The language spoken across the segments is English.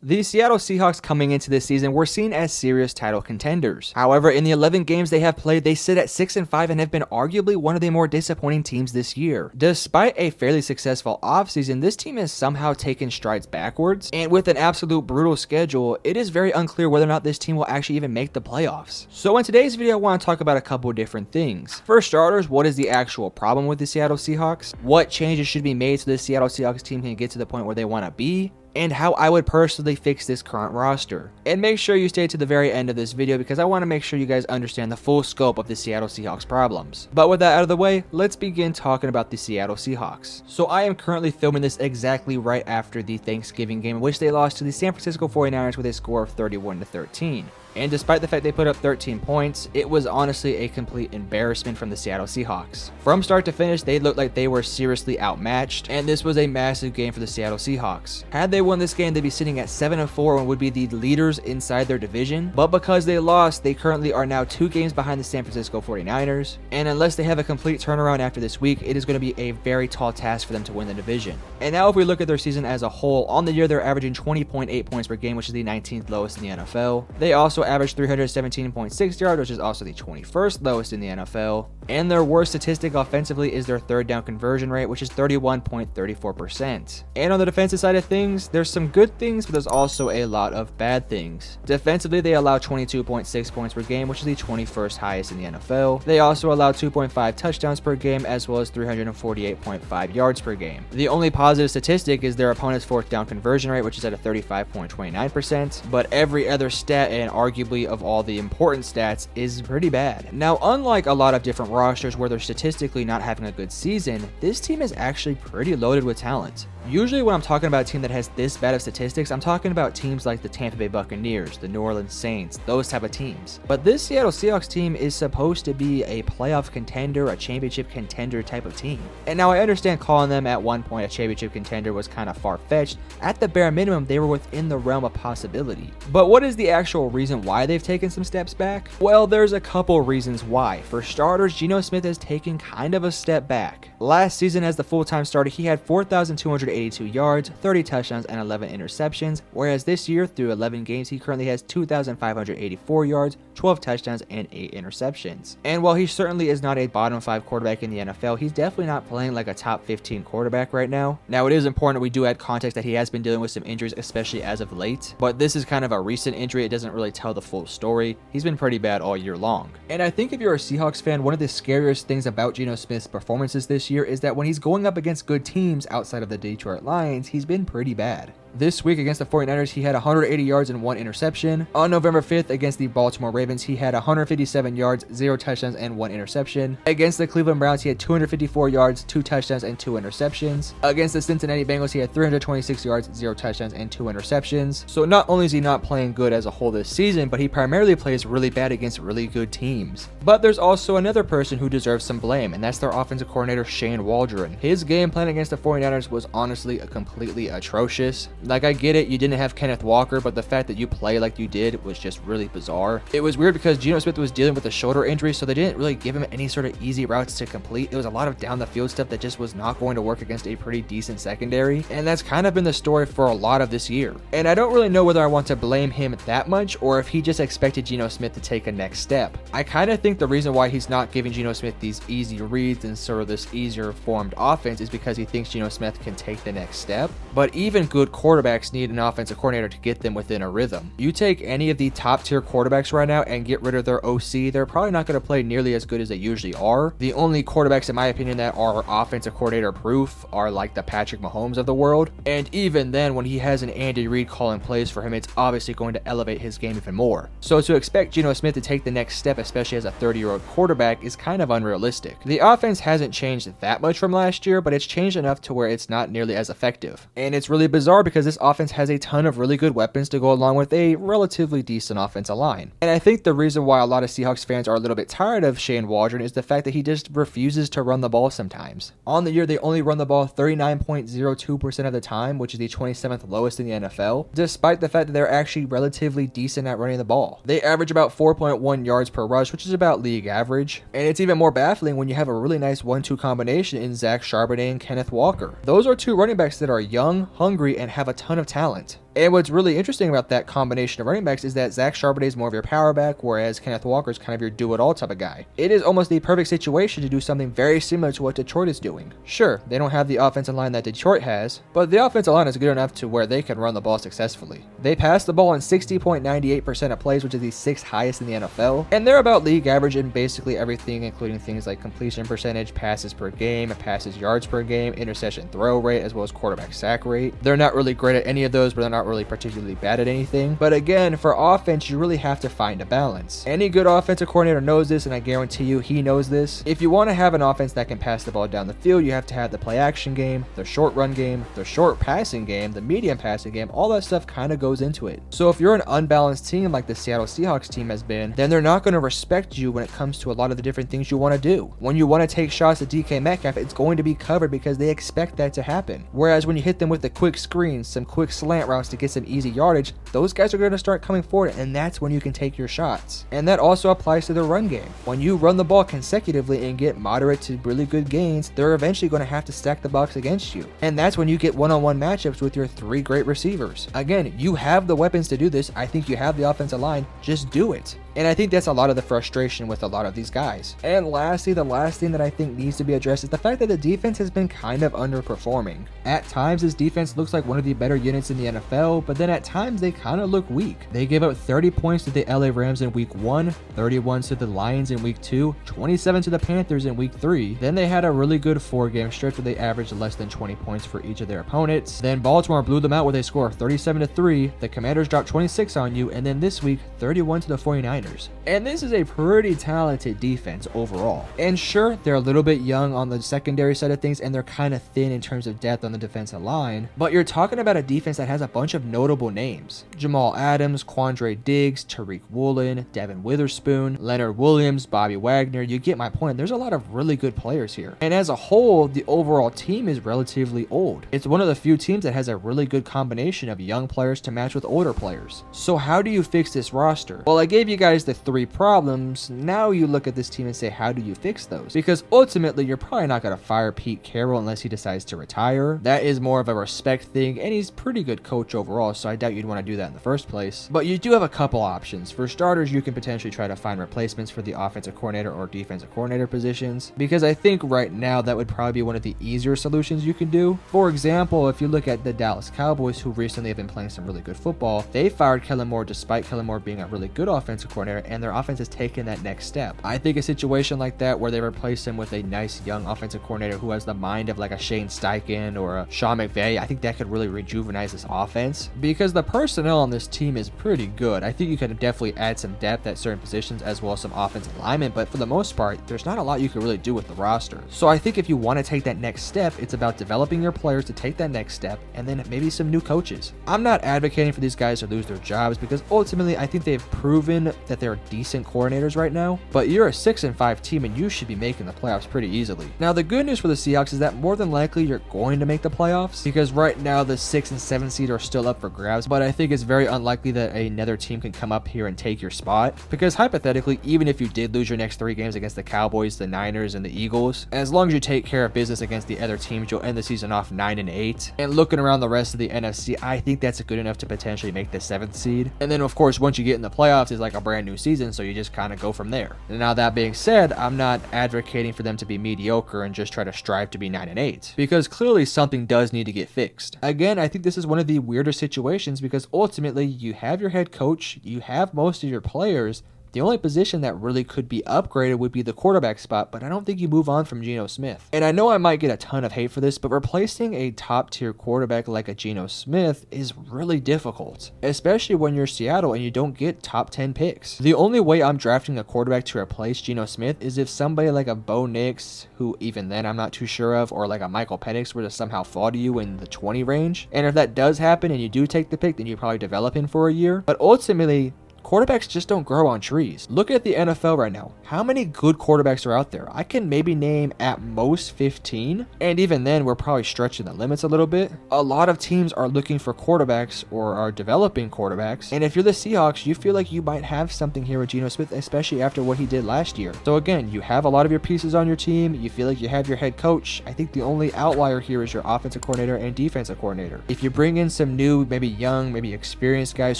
The Seattle Seahawks coming into this season were seen as serious title contenders. However, in the 11 games they have played, they sit at 6-5 and have been arguably one of the more disappointing teams this year. Despite a fairly successful offseason, this team has somehow taken strides backwards, and with an absolute brutal schedule, it is very unclear whether or not this team will actually even make the playoffs. So in today's video, I want to talk about a couple different things. For starters, what is the actual problem with the Seattle Seahawks? What changes should be made so the Seattle Seahawks team can get to the point where they want to be? And how I would personally fix this current roster. And make sure you stay to the very end of this video because I want to make sure you guys understand the full scope of the Seattle Seahawks problems. But with that out of the way, let's begin talking about the Seattle Seahawks. So I am currently filming this exactly right after the Thanksgiving game in which they lost to the San Francisco 49ers with a score of 31-13. And despite the fact they put up 13 points, it was honestly a complete embarrassment from the Seattle Seahawks. From start to finish, they looked like they were seriously outmatched, and this was a massive game for the Seattle Seahawks. Had they won this game, they'd be sitting at 7-4 and would be the leaders inside their division, but because they lost, they currently are now 2 games behind the San Francisco 49ers, and unless they have a complete turnaround after this week, it is going to be a very tall task for them to win the division. And now if we look at their season as a whole, on the year they're averaging 20.8 points per game, which is the 19th lowest in the NFL. They also averaged 317.6 yards, which is also the 21st lowest in the NFL. And their worst statistic offensively is their third down conversion rate, which is 31.34%. And on the defensive side of things, there's some good things, but there's also a lot of bad things. Defensively, they allow 22.6 points per game, which is the 21st highest in the NFL. They also allow 2.5 touchdowns per game, as well as 348.5 yards per game. The only positive statistic is their opponent's fourth down conversion rate, which is at a 35.29%, but every other stat, and arguably of all the important stats, is pretty bad. Now, unlike a lot of different rosters where they're statistically not having a good season, this team is actually pretty loaded with talent. Usually when I'm talking about a team that has this bad of statistics, I'm talking about teams like the Tampa Bay Buccaneers, the New Orleans Saints, those type of teams. But this Seattle Seahawks team is supposed to be a playoff contender, a championship contender type of team. And now I understand calling them at one point a championship contender was kind of far-fetched. At the bare minimum, they were within the realm of possibility. But what is the actual reason why they've taken some steps back? Well, there's a couple reasons why. For starters, Geno Smith has taken kind of a step back. Last season as the full-time starter, he had 4,282 yards, 30 touchdowns, and 11 interceptions, whereas this year, through 11 games, he currently has 2,584 yards, 12 touchdowns, and 8 interceptions. And while he certainly is not a bottom 5 quarterback in the NFL, he's definitely not playing like a top 15 quarterback right now. Now, it is important that we do add context that he has been dealing with some injuries, especially as of late, but this is kind of a recent injury. It doesn't really tell the full story. He's been pretty bad all year long. And I think if you're a Seahawks fan, one of the scariest things about Geno Smith's performances this year is that when he's going up against good teams outside of the Detroit Lions, he's been pretty bad. This week against the 49ers, he had 180 yards and 1 interception. On November 5th against the Baltimore Ravens, he had 157 yards, 0 touchdowns, and 1 interception. Against the Cleveland Browns, he had 254 yards, 2 touchdowns, and 2 interceptions. Against the Cincinnati Bengals, he had 326 yards, 0 touchdowns, and 2 interceptions. So not only is he not playing good as a whole this season, but he primarily plays really bad against really good teams. But there's also another person who deserves some blame, and that's their offensive coordinator, Shane Waldron. His game plan against the 49ers was honestly completely atrocious. Like, I get it, you didn't have Kenneth Walker, but the fact that you play like you did was just really bizarre. It was weird because Geno Smith was dealing with a shoulder injury, so they didn't really give him any sort of easy routes to complete. It was a lot of down the field stuff that just was not going to work against a pretty decent secondary, and that's kind of been the story for a lot of this year. And I don't really know whether I want to blame him that much or if he just expected Geno Smith to take a next step. I kind of think the reason why he's not giving Geno Smith these easy reads and sort of this easier formed offense is because he thinks Geno Smith can take the next step. But even good quarterbacks need an offensive coordinator to get them within a rhythm. You take any of the top tier quarterbacks right now and get rid of their OC, they're probably not going to play nearly as good as they usually are. The only quarterbacks, in my opinion, that are offensive coordinator proof are like the Patrick Mahomes of the world. And even then, when he has an Andy Reid calling plays for him, it's obviously going to elevate his game even more. So to expect Geno Smith to take the next step, especially as a 30-year-old quarterback, is kind of unrealistic. The offense hasn't changed that much from last year, but it's changed enough to where it's not nearly as effective. And it's really bizarre because this offense has a ton of really good weapons to go along with a relatively decent offensive line. And I think the reason why a lot of Seahawks fans are a little bit tired of Shane Waldron is the fact that he just refuses to run the ball sometimes. On the year, they only run the ball 39.02% of the time, which is the 27th lowest in the NFL, despite the fact that they're actually relatively decent at running the ball. They average about 4.1 yards per rush, which is about league average. And it's even more baffling when you have a really nice 1-2 combination in Zach Charbonnet and Kenneth Walker. Those are 2 running backs that are young, hungry, and have a ton of talent. And what's really interesting about that combination of running backs is that Zach Charbonnet is more of your power back, whereas Kenneth Walker is kind of your do-it-all type of guy. It is almost the perfect situation to do something very similar to what Detroit is doing. Sure, they don't have the offensive line that Detroit has, but the offensive line is good enough to where they can run the ball successfully. They pass the ball in 60.98% of plays, which is the 6th highest in the NFL, and they're about league average in basically everything, including things like completion percentage, passes per game, passes yards per game, interception throw rate, as well as quarterback sack rate. They're not really great at any of those, but they're not really particularly bad at anything. But again, for offense, you really have to find a balance. Any good offensive coordinator knows this, and I guarantee you he knows this. If you want to have an offense that can pass the ball down the field, you have to have the play action game, the short run game, the short passing game, the medium passing game. All that stuff kind of goes into it. So if you're an unbalanced team like the Seattle Seahawks team has been, then they're not going to respect you when it comes to a lot of the different things you want to do. When you want to take shots at DK Metcalf, it's going to be covered because they expect that to happen. Whereas when you hit them with the quick screens, some quick slant routes to get some easy yardage, those guys are going to start coming forward, and that's when you can take your shots. And that also applies to the run game. When you run the ball consecutively and get moderate to really good gains, they're eventually going to have to stack the box against you. And that's when you get one-on-one matchups with your 3 great receivers. Again, you have the weapons to do this. I think you have the offensive line. Just do it. And I think that's a lot of the frustration with a lot of these guys. And lastly, the last thing that I think needs to be addressed is the fact that the defense has been kind of underperforming. At times, this defense looks like one of the better units in the NFL, but then at times they kind of look weak. They gave up 30 points to the LA Rams in week 1, 31 to the Lions in week 2, 27 to the Panthers in week 3. Then they had a really good 4-game stretch where they averaged less than 20 points for each of their opponents. Then Baltimore blew them out with a score of 37-3. The Commanders dropped 26 on you, and then this week, 31 to the 49ers. And this is a pretty talented defense overall. And sure, they're a little bit young on the secondary side of things, and they're kind of thin in terms of depth on the defensive line, but you're talking about a defense that has a bunch of notable names. Jamal Adams, Quandre Diggs, Tariq Woolen, Devin Witherspoon, Leonard Williams, Bobby Wagner. You get my point. There's a lot of really good players here. And as a whole, the overall team is relatively old. It's one of the few teams that has a really good combination of young players to match with older players. So how do you fix this roster? Well, I gave you guys the 3 problems. Now you look at this team and say, how do you fix those? Because ultimately, you're probably not going to fire Pete Carroll unless he decides to retire. That is more of a respect thing, and he's a pretty good coach overall, so I doubt you'd want to do that in the first place. But you do have a couple options. For starters, you can potentially try to find replacements for the offensive coordinator or defensive coordinator positions, because I think right now that would probably be one of the easier solutions you can do. For example, if you look at the Dallas Cowboys, who recently have been playing some really good football, they fired Kellen Moore despite Kellen Moore being a really good offensive coordinator, and their offense has taken that next step. I think a situation like that where they replace him with a nice young offensive coordinator who has the mind of like a Shane Steichen or a Sean McVay, I think that could really rejuvenate this offense, because the personnel on this team is pretty good. I think you can definitely add some depth at certain positions as well as some offensive alignment, but for the most part, there's not a lot you can really do with the roster. So I think if you want to take that next step, it's about developing your players to take that next step, and then maybe some new coaches. I'm not advocating for these guys to lose their jobs, because ultimately I think they've proven that they're decent coordinators right now, but you're a 6-5 team and you should be making the playoffs pretty easily. Now, the good news for the Seahawks is that more than likely you're going to make the playoffs, because right now the 6 and 7 seed are still up for grabs, but I think it's very unlikely that another team can come up here and take your spot, because hypothetically, even if you did lose your next 3 games against the Cowboys, the Niners, and the Eagles, as long as you take care of business against the other teams, you'll end the season off 9-8. And looking around the rest of the NFC, I think that's good enough to potentially make the 7th seed. And then of course, once you get in the playoffs, it's like a brand new season, so you just kind of go from there. And now that being said, I'm not advocating for them to be mediocre and just try to strive to be 9-8, because clearly something does need to get fixed. Again, I think this is one of the weirder situations, because ultimately you have your head coach, you have most of your players. The only position that really could be upgraded would be the quarterback spot, but I don't think you move on from Geno Smith. And I know I might get a ton of hate for this, but replacing a top-tier quarterback like a Geno Smith is really difficult, especially when you're Seattle and you don't get top 10 picks. The only way I'm drafting a quarterback to replace Geno Smith is if somebody like a Bo Nix, who even then I'm not too sure of, or like a Michael Penix were to somehow fall to you in the 20 range. And if that does happen and you do take the pick, then you probably develop him for a year. But ultimately, quarterbacks just don't grow on trees. Look at the NFL right now. How many good quarterbacks are out there? I can maybe name at most 15, and even then we're probably stretching the limits a little bit. A lot of teams are looking for quarterbacks or are developing quarterbacks, and if you're the Seahawks, you feel like you might have something here with Geno Smith, especially after what he did last year. So again, you have a lot of your pieces on your team, you feel like you have your head coach. I think the only outlier here is your offensive coordinator and defensive coordinator. If you bring in some new, maybe young, maybe experienced guys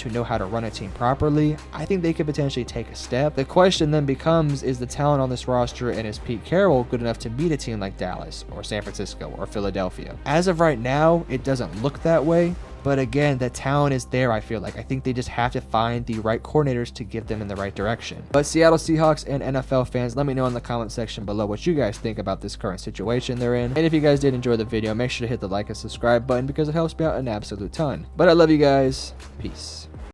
who know how to run a team properly, I think they could potentially take a step. The question then becomes, is the talent on this roster and is Pete Carroll good enough to beat a team like Dallas or San Francisco or Philadelphia? As of right now, it doesn't look that way. But again, the talent is there, I feel like. I think they just have to find the right coordinators to give them in the right direction. But Seattle Seahawks and NFL fans, let me know in the comment section below what you guys think about this current situation they're in. And if you guys did enjoy the video, make sure to hit the like and subscribe button because it helps me out an absolute ton. But I love you guys. Peace.